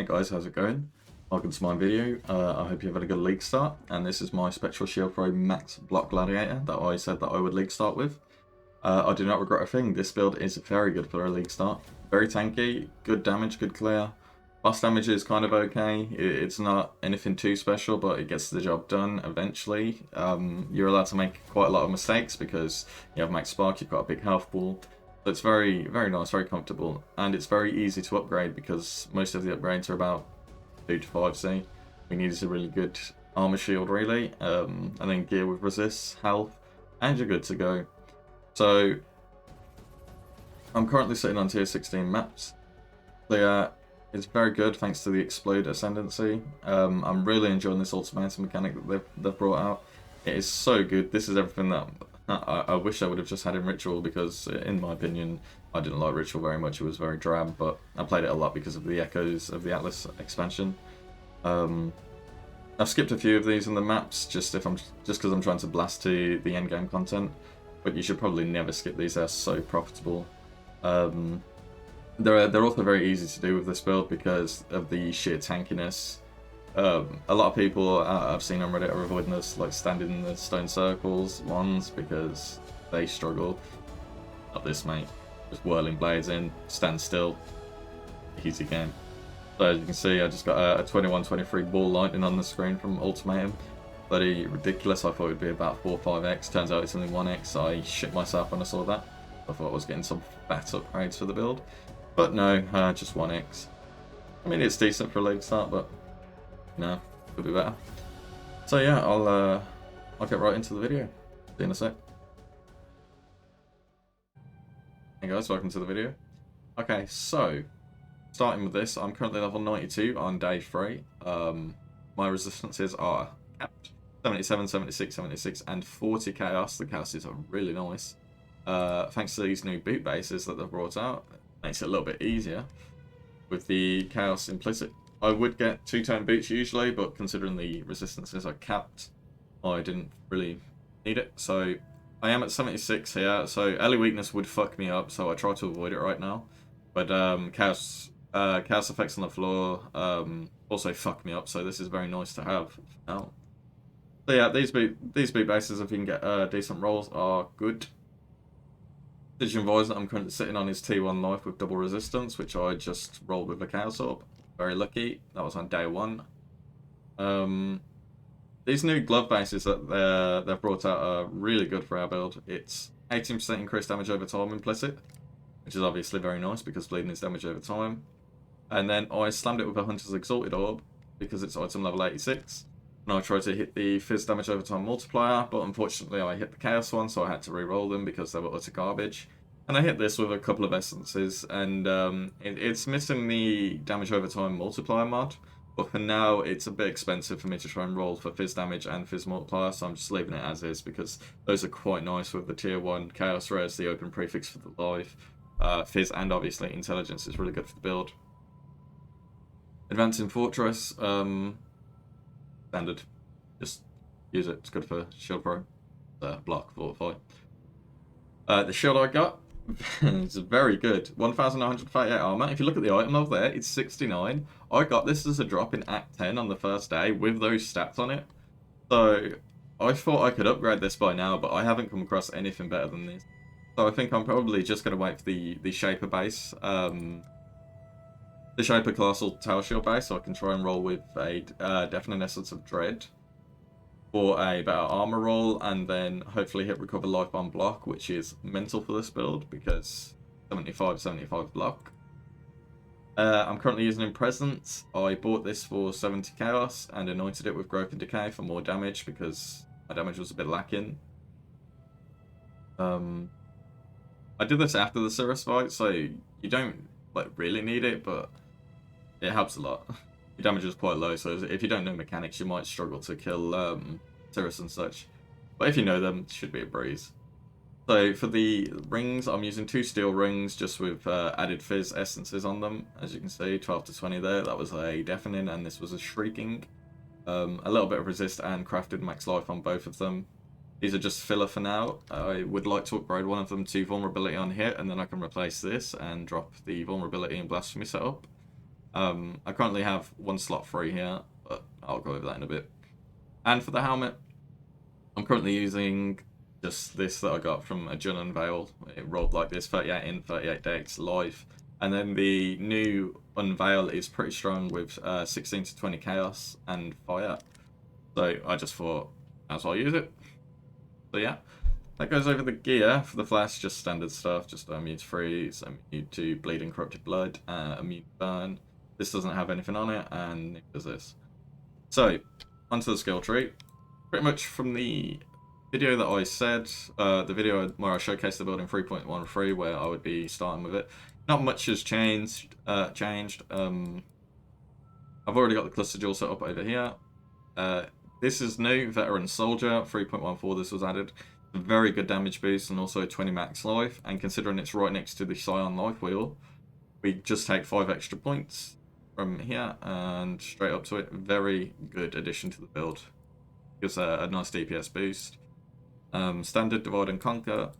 guys, how's it going? Welcome to my video. I hope you've had a good league start, and this is my Spectral Shield Pro Max Block Gladiator that I said that I would league start with. I do not regret a thing. This build is very good for a league start. Very tanky, good damage, good clear. Boss damage is kind of okay. It's not anything too special, but it gets the job done eventually. You're allowed to make quite a lot of mistakes because you have max spark, you've got a big health pool. So it's very, very nice, very comfortable, and it's very easy to upgrade because most of the upgrades are about 2 to 5C. We needed a really good armor shield, really, and then gear with resist, health, and you're good to go. So I'm currently sitting on tier 16 maps. It's very good thanks to the explode ascendancy. I'm really enjoying this ultimatum mechanic that they've brought out. It is so good. This is everything that I wish I would have just had in Ritual, because in my opinion I didn't like Ritual very much. It was very drab, but I played it a lot because of the echoes of the Atlas expansion. I've skipped a few of these in the maps just because I'm trying to blast to the end game content, but you should probably never skip these. They're so profitable. They're also very easy to do with this build because of the sheer tankiness. A lot of people I've seen on Reddit are avoiding this, like standing in the stone circles ones, because they struggle. Not this, mate. Just whirling blades in, stand still, easy game. So as you can see, I just got a 21-23 ball lightning on the screen from Ultimatum. Bloody ridiculous. I thought it would be about 4 or 5x. Turns out it's only 1x. I shit myself when I saw that. I thought I was getting some fat upgrades for the build, but no, just 1x. I mean, it's decent for a league start, but no, could be better. So yeah, I'll get right into the video. See you in a sec. Hey guys, welcome to the video. Okay, so starting with this, I'm currently level 92 on day 3. My resistances are capped 77, 76, 76, and 40 chaos. The chaoses are really nice. Thanks to these new boot bases that they've brought out, it makes it a little bit easier with the chaos implicit. I would get 2-tone boots usually, but considering the resistances are capped, I didn't really need it. So I am at 76 here, so early weakness would fuck me up, so I try to avoid it right now. But chaos effects on the floor also fuck me up, so this is very nice to have now. So yeah, these boot bases, if you can get decent rolls, are good. Digital Voice that I'm currently sitting on is T1 life with double resistance, which I just rolled with a Chaos Orb. Very lucky. That was on day 1. These new glove bases that they've brought out are really good for our build. It's 18% increased damage over time implicit, which is obviously very nice because bleeding is damage over time. And then I slammed it with a Hunter's Exalted Orb because it's item level 86. And I tried to hit the Fizz damage over time multiplier, but unfortunately I hit the Chaos one, so I had to re-roll them because they were utter garbage. And I hit this with a couple of essences, and it's missing the damage over time multiplier mod, but for now it's a bit expensive for me to try and roll for Fizz damage and Fizz multiplier, so I'm just leaving it as is because those are quite nice with the tier 1 Chaos Rares, the open prefix for the life, Fizz, and obviously Intelligence is really good for the build. Advancing Fortress, standard. Just use it, it's good for Shield Pro, block, fortify. The shield I got, it's very good. 1938 armor. If you look at the item over there, it's 69. I got this as a drop in Act 10 on the first day with those stats on it. So I thought I could upgrade this by now, but I haven't come across anything better than this. So I think I'm probably just going to wait for the Shaper base, the Shaper Colossal Tower Shield base, so I can try and roll with a Deafening Essence of Dread for a better armor roll, and then hopefully hit Recover Life on block, which is mental for this build because 75 block. I'm currently using in Presence. I bought this for 70 chaos and anointed it with Growth and Decay for more damage because my damage was a bit lacking. I did this after the Sirus fight, so you don't like really need it, but it helps a lot. Your damage is quite low, so if you don't know mechanics, you might struggle to kill Sirus and such. But if you know them, it should be a breeze. So for the rings, I'm using 2 steel rings just with added Fizz essences on them. As you can see, 12 to 20 there. That was a Deafening, and this was a Shrieking. A little bit of resist and crafted max life on both of them. These are just filler for now. I would like to upgrade one of them to vulnerability on hit, and then I can replace this and drop the vulnerability and blasphemy setup. I currently have 1 slot free here, but I'll go over that in a bit. And for the helmet, I'm currently using just this that I got from a Jun Unveil. It rolled like this, 38 in, 38 dex, life. And then the new Unveil is pretty strong with 16 to 20 chaos and fire. So I just thought, that's why I use it. So yeah, that goes over the gear. For the flash, just standard stuff, just immune to freeze, immune to bleed and corrupted blood, immune to burn. This doesn't have anything on it, and neither does this. So, onto the skill tree. Pretty much from the video that I said, the video where I showcased the build in 3.13, where I would be starting with it, not much has changed. I've already got the cluster jewel set up over here. This is new, Veteran Soldier, 3.14, this was added. Very good damage boost and also 20 max life, and considering it's right next to the Scion life wheel, we just take 5 extra points from here and straight up to it. Very good addition to the build. Gives a nice DPS boost. Standard Divide and Conquer.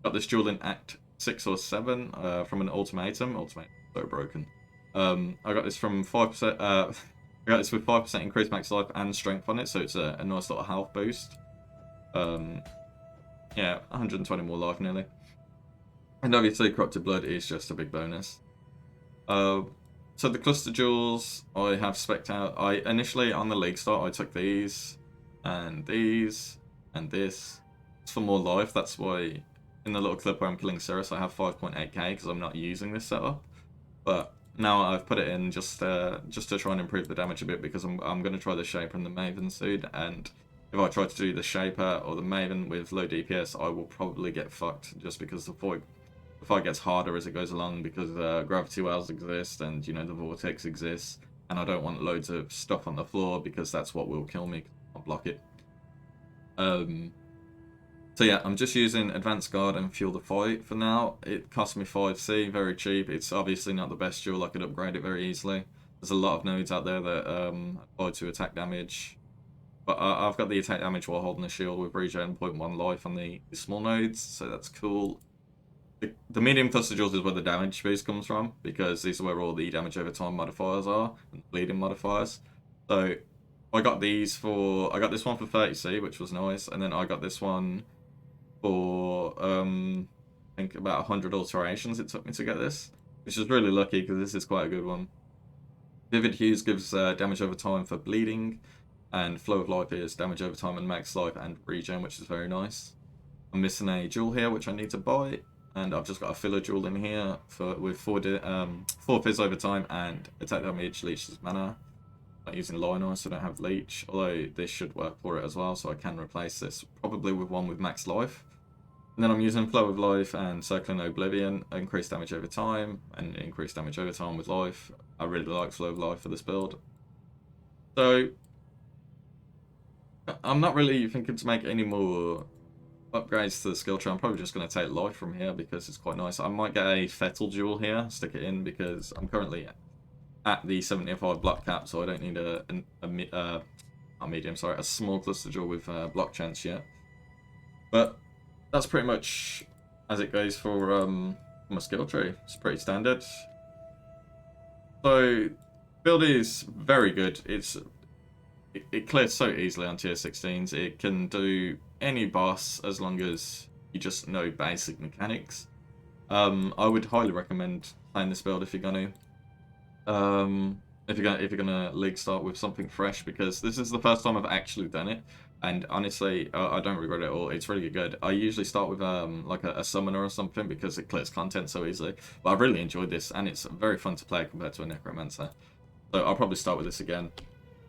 Got this jewel in Act 6 or 7 from an Ultimatum. Ultimatum so broken. I got this from 5%. I got this with 5% increased max life and strength on it, so it's a nice little health boost. Yeah, 120 more life nearly. And obviously Corrupted Blood is just a big bonus. So the cluster jewels I have spec'd out. I initially on the league start I took these and these and this. It's for more life. That's why in the little clip where I'm killing Sirus I have 5.8k because I'm not using this setup. But now I've put it in just to try and improve the damage a bit, because I'm going to try the Shaper and the Maven soon, and if I try to do the Shaper or the Maven with low DPS, I will probably get fucked, just because the fight gets harder as it goes along, because gravity wells exist and, you know, the vortex exists, and I don't want loads of stuff on the floor because that's what will kill me. I'll block it. So yeah, I'm just using Advanced Guard and Fuel the Fight for now. It cost me 5c, very cheap. It's obviously not the best jewel, I could upgrade it very easily. There's a lot of nodes out there that apply to attack damage. But I've got the attack damage while holding the shield with regen 0.1 life on the small nodes, so that's cool. The medium cluster jewels is where the damage boost comes from, because these are where all the damage over time modifiers are, and bleeding modifiers. So I got this one for 30c, which was nice, and then I got this one for I think about 100 alterations it took me to get this, which is really lucky because this is quite a good one. Vivid Hues gives damage over time for bleeding, and Flow of Life is damage over time and max life and regen, which is very nice. I'm missing a jewel here which I need to buy, and I've just got a filler jewel in here with 4 fizz over time and attack damage, leeches mana. Not using Lionel, so I don't have leech, although this should work for it as well, so I can replace this probably with one with max life. And then I'm using Flow of Life and Circling Oblivion, increased damage over time and increased damage over time with life. I really like Flow of Life for this build. So I'm not really thinking to make any more upgrades to the skill tree. I'm probably just going to take life from here because it's quite nice. I might get a Fettle jewel here, stick it in, because I'm currently at the 75 block cap, so I don't need a small cluster jewel with block chance yet. But that's pretty much as it goes for my skill tree. It's pretty standard. So build is very good. It clears so easily on tier 16s. It can do any boss as long as you just know basic mechanics. I would highly recommend playing this build if you're gonna league start with something fresh, because this is the first time I've actually done it, and honestly I don't regret it at all. It's really good. I usually start with like a summoner or something because it clears content so easily, but I've really enjoyed this and it's very fun to play compared to a necromancer, so I'll probably start with this again.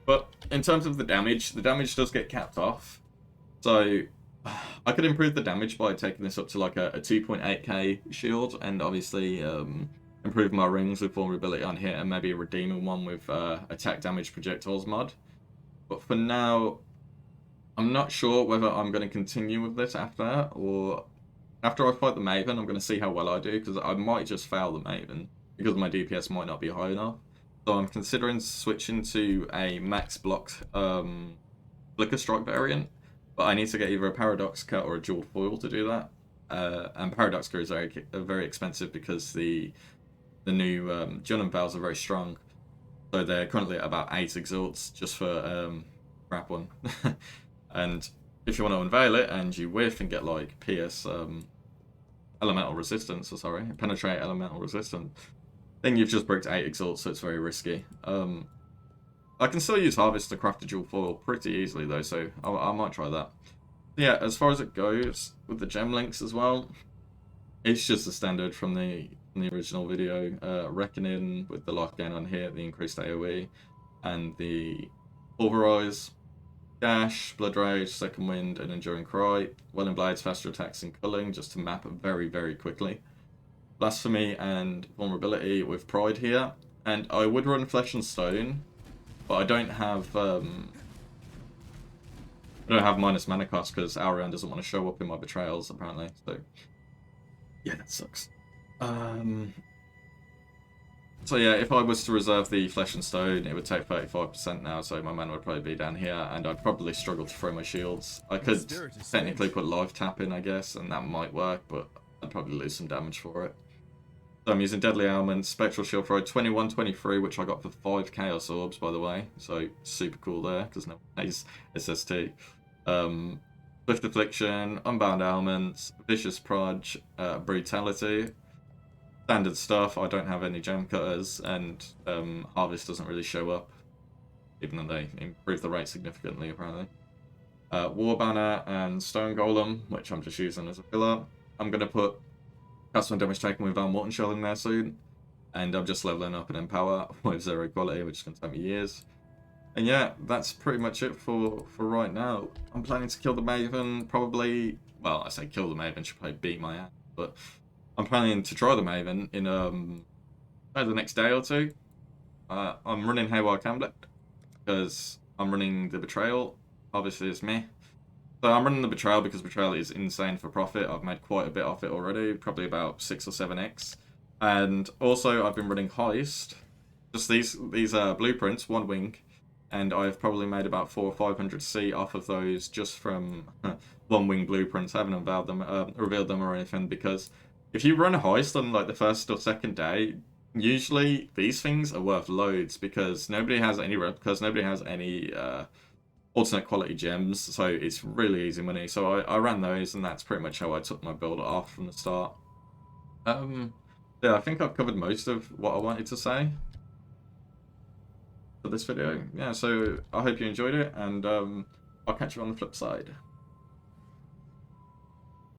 But in terms of the damage does get capped off, so I could improve the damage by taking this up to like a 2.8k shield, and obviously improve my rings with vulnerability on hit, and maybe a redeeming one with attack damage projectiles mod. But for now, I'm not sure whether I'm going to continue with this after that, or after I fight the Maven, I'm going to see how well I do, because I might just fail the Maven because my DPS might not be high enough. So I'm considering switching to a max blocked Flicker Strike variant, but I need to get either a Paradox Cut or a Jeweled Foil to do that. And Paradox Cut is very expensive because the the new Jun Vals are very strong. So they're currently at about 8 exalts just for crap one. And if you want to unveil it and you whiff and get like PS elemental resistance, or sorry, penetrate elemental resistance, then you've just bricked 8 exalts, so it's very risky. I can still use Harvest to craft a dual foil pretty easily though, so I might try that. Yeah, as far as it goes with the gem links as well, it's just the standard from the original video. Reckoning with the lockdown on here, the increased AoE, and the Pulverize, Dash, Blood Rage, Second Wind, and Enduring Cry. Welling Blades, faster attacks, and culling, just to map very, very quickly. Blasphemy and Vulnerability with Pride here, and I would run Flesh and Stone, but I don't have minus mana cost because Aurion doesn't want to show up in my betrayals apparently. So yeah, that sucks. So yeah, if I was to reserve the Flesh and Stone, it would take 35% now, so my mana would probably be down here, and I'd probably struggle to throw my shields. I could technically put Life Tap in, I guess, and that might work, but I'd probably lose some damage for it. So I'm using Deadly Ailment, Spectral Shield Throw, 21-23, which I got for 5 Chaos Orbs, by the way, so super cool there, because no one pays SST. Swift Affliction, Unbound Ailments, Vicious Proj, Brutality. Standard stuff. I don't have any gem cutters, and Harvest doesn't really show up, even though they improve the rate significantly, apparently. War Banner and Stone Golem, which I'm just using as a filler. I'm going to put Custom Damage Taken with Morton Shell in there soon, and I'm just leveling up an Empower with 0 quality, which is going to take me years. And yeah, that's pretty much it for right now. I'm planning to kill the Maven, probably. Well, I say kill the Maven, she'll probably beat my ass, but I'm planning to try the Maven in the next day or two. I'm running Haywire Camlet because I'm running the Betrayal. Obviously, it's me. So I'm running the Betrayal because Betrayal is insane for profit. I've made quite a bit off it already, probably about 6 or 7x. And also, I've been running Heist. Just these blueprints, 1 wing, and I've probably made about 400 or 500 C off of those just from 1 wing blueprints. I haven't unveiled them, revealed them or anything, because if you run a Heist on like the first or second day, usually these things are worth loads because nobody has any replicas, nobody has any alternate quality gems, so it's really easy money. So I ran those, and that's pretty much how I took my build off from the start. Yeah, I think I've covered most of what I wanted to say for this video. Yeah, so I hope you enjoyed it, and I'll catch you on the flip side.